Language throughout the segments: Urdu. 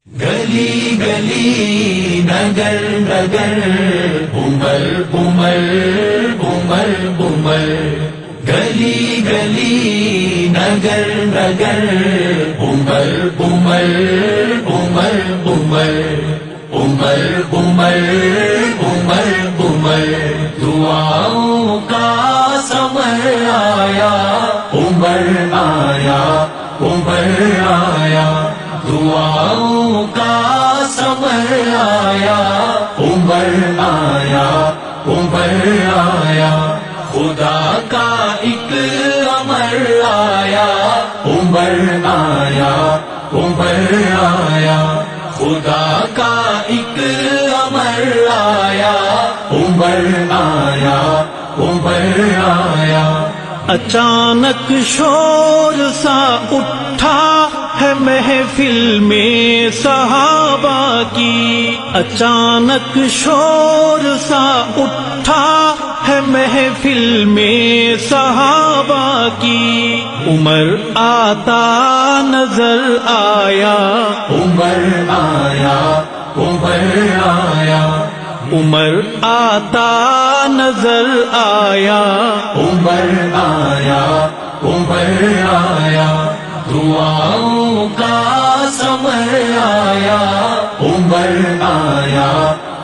گلی گلی نگر نگر عمر عمر عمر عمر گلی گلی نگر نگر عمر عمر عمر عمر عمر عمر عمر عمر دعاؤں کا سمر آیا عمر آیا عمر آیا دعاؤں کا سمر آیا عمر آیا عمر آیا خدا کا ایک امر آیا عمر آیا عمر آیا خدا کا ایک امر آیا عمر آیا عمر آیا اچانک شور سا اٹھا ہے محفل میں صحابہ کی، اچانک شور سا اٹھا ہے محفل میں صحابہ کی، عمر آتا نظر آیا عمر آیا عمر آیا عمر آتا نظر آیا عمر آیا عمر آیا دعاؤں کا سمر آیا عمر آیا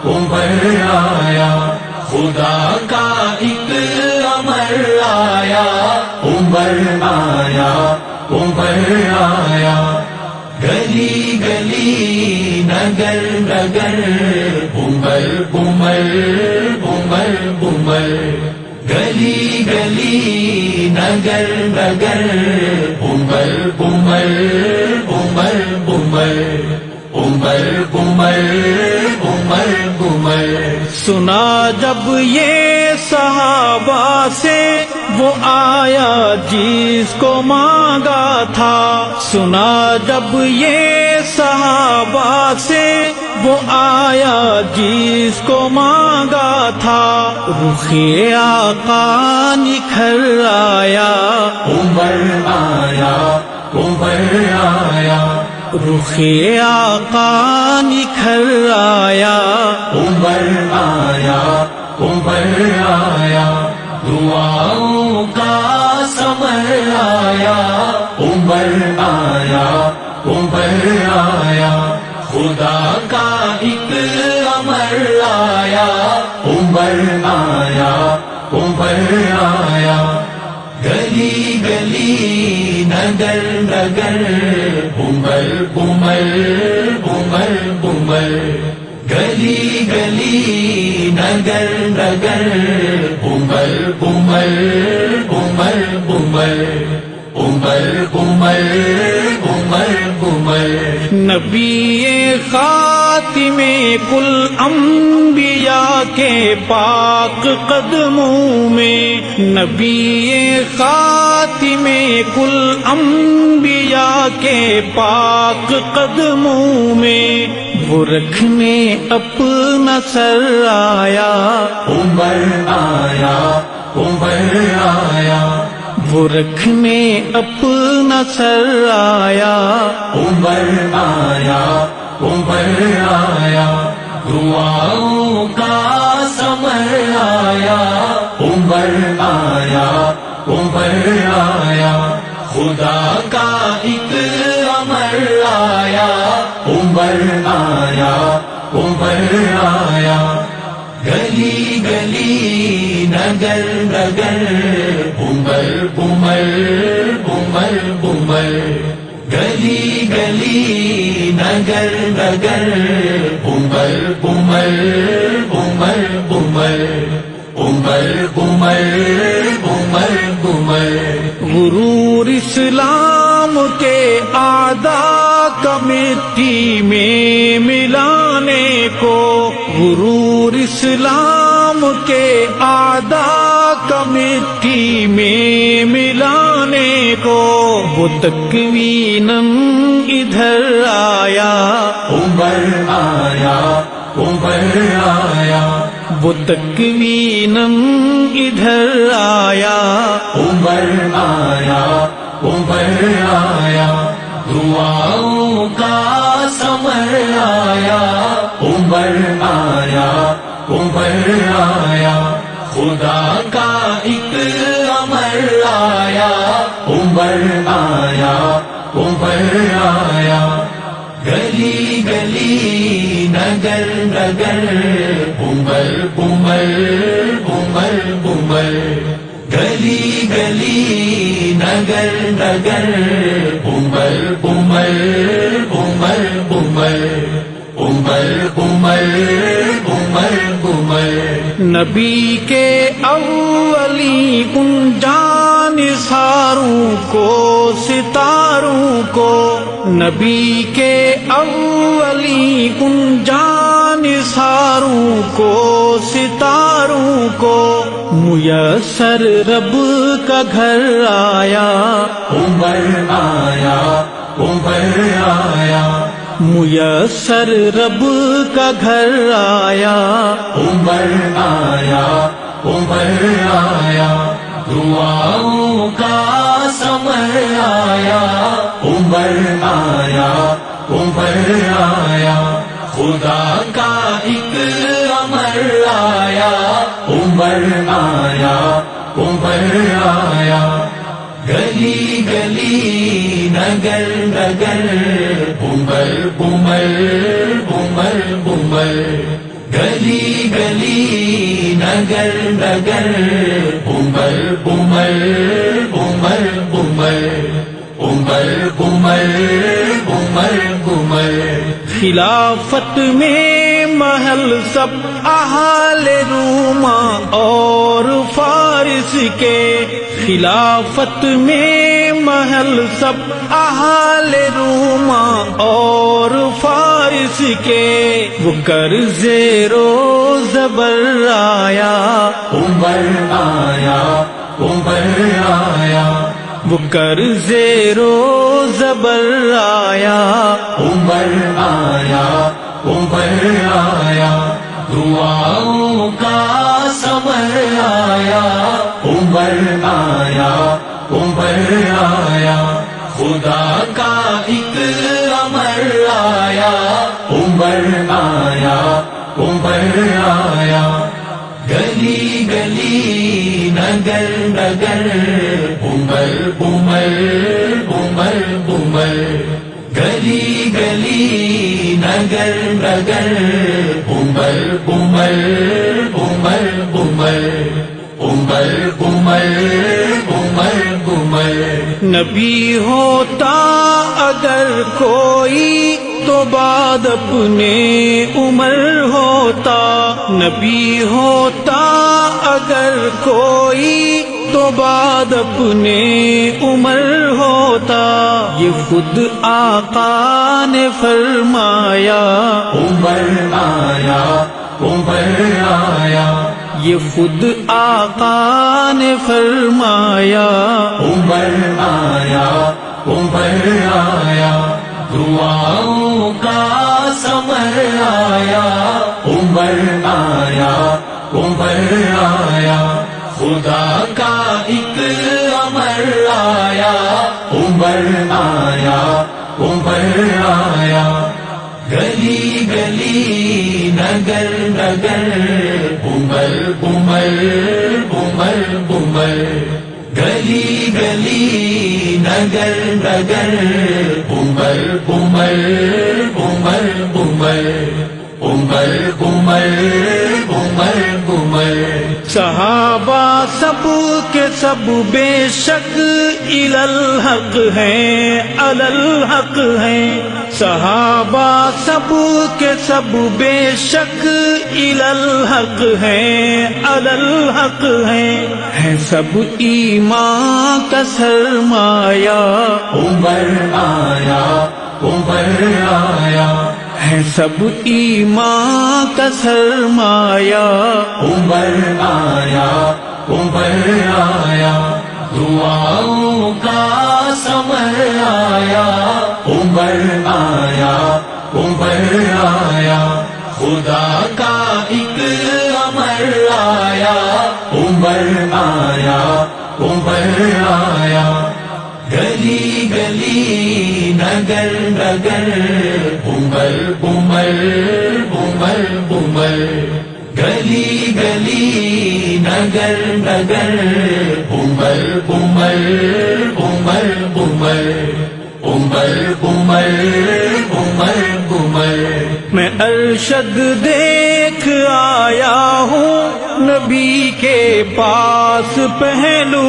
عمر آیا خدا کا ایک امر آیا عمر آیا عمر آیا گلی گلی نگر نگر عمر عمر عمر عمر گلی گلی نگر نگر عمر عمر عمر عمر عمر عمر عمر عمر سنا جب یہ صحابہ سے وہ آیا جس کو مانگا تھا، سنا جب یہ صحابہ سے وہ آیا جس کو مانگا تھا، رخ آقا نکھر آیا عمر آیا عمر آیا رخ آقا نکھر آیا عمر آیا عمر آیا دعاؤں کا سمر آیا عمر آیا عمر آیا خدا کا ایک امر آیا عمر آیا عمر آیا گلی گلی نگر نگر عمر عمر عمر عمر گلی گلی نگر نگر عمر عمر عمر عمر عمر عمر عمر عمر نبی خاتم کل انبیاء کے پاک قدموں میں، نبی خاتم کل انبیاء کے پاک قدموں میں، وہ رکھنے اپنا سر آیا عمر آیا عمر آیا وہ رکھنے اپنا سر آیا عمر آیا عمر آیا دعاؤں کا سمر آیا عمر آیا عمر آیا خدا کا ایک امر آیا عمر آیا عمر آیا گلی گلی نگر نگر عمر عمر عمر عمر گلی گلی نگر نگر عمر عمر عمر عمر عمر عمر عمر عمر غرور اسلام کے اعداء کا مٹی میں ملانے کو، غرور اسلام کے اعداء کا مٹی میں ملانے کو، وہ تکویناً ادھر آیا عمر آیا عمر آیا وہ تکویناً ادھر آیا عمر آیا عمر آیا دعاؤں کا سمر عمر آیا، عمر آیا، خدا کا ایک عمر آیا، عمر آیا، عمر آیا، گلی گلی نگر نگر عمر عمر عمر عمر، گلی گلی نگر نگر عمر عمر عمر عمر، عمر عمر عمر عمر، نبی کے اولی ان جانثاروں کو ستاروں کو، نبی کے اولی ان جانثاروں کو ستاروں کو، میسر رب کا گھر آیا، عمر آیا، عمر آیا، میسر رب کا گھر آیا، عمر آیا، عمر آیا، دعاؤں کا سمر آیا، عمر آیا، عمر آیا، خدا کا ایک عمر آیا، عمر آیا، عمر آیا، گلی گلی نگر نگر عمر عمر عمر عمر، گلی گلی نگر نگر عمر عمر عمر عمر، عمر عمر عمر عمر، خلافت میں محل سب اہل روما اور فارس کے، خلافت میں محل سب اہل روما اور فارس کے، وہ قرض و زبر آیا، عمر آیا، عمر آیا، وہ قرض و زبر آیا، عمر آیا، عمر آیا، دعاؤں کا سمر آیا، عمر آیا، عمر آیا، خدا کا ایک عمر آیا، عمر آیا، عمر آیا، گلی گلی نگر نگر عمر عمر عمر عمر، گلی گلی نگر نگر عمر عمر عمر عمر، عمر عمر عمر عمر، نبی ہوتا اگر کوئی تو بعد اپنے عمر ہوتا، نبی ہوتا اگر کوئی تو بعد اپنے عمر ہوتا، یہ خود آقا نے فرمایا، عمر آیا، عمر آیا، یہ خود آقا نے فرمایا، عمر آیا، عمر آیا، دعاؤں کا سمر آیا، عمر آیا، عمر آیا، خدا کا ایک عمر آیا، عمر آیا، عمر آیا، گلی گلی نگر نگر عمر عمر عمر عمر، گلی گلی نگر نگر عمر عمر عمر عمر، عمر عمر عمر عمر، صحابہ سب کے سب بے شک الی الحق ہیں، علی الحق ہیں، صحابہ سب کے سب بے شک الی الحق ہیں، علی الحق ہیں سب ایمان کا سرمایہ، عمر آیا، عمر آیا، ہے سب ایمان کا سرمایہ، عمر آیا، عمر آیا، دعاؤں کا سمر آیا، عمر آیا، عمر آیا، خدا کا ایک عمر آیا، عمر آیا، عمر آیا، گلی گلی نگر نگر عمر عمر عمر عمر گلی گلی نگر نگر عمر عمر عمر عمر عمر عمر عمر عمر میں ارشد دیکھ آیا ہوں نبی کے پاس پہلو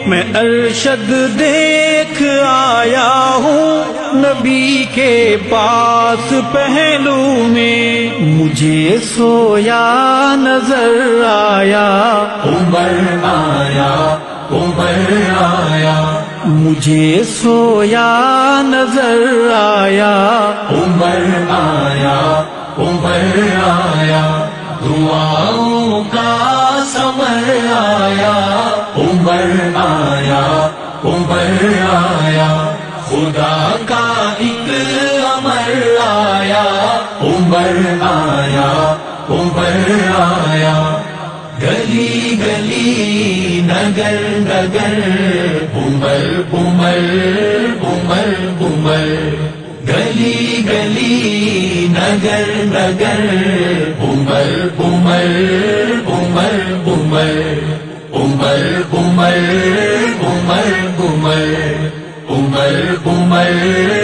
میں ارشد دیکھ آیا ہوں نبی کے پاس پہلو میں مجھے سویا نظر آیا عمر آیا عمر آیا مجھے سویا نظر آیا عمر آیا عمر آیا دعاؤں کا سمر آیا عمر آیا عمر آیا خدا کا ایک امر آیا عمر آیا عمر آیا گلی گلی نگر نگر عمر عمر عمر عمر گلی گلی نگر نگر عمر عمر عمر عمر عمر عمر عمر عمر عمر عمر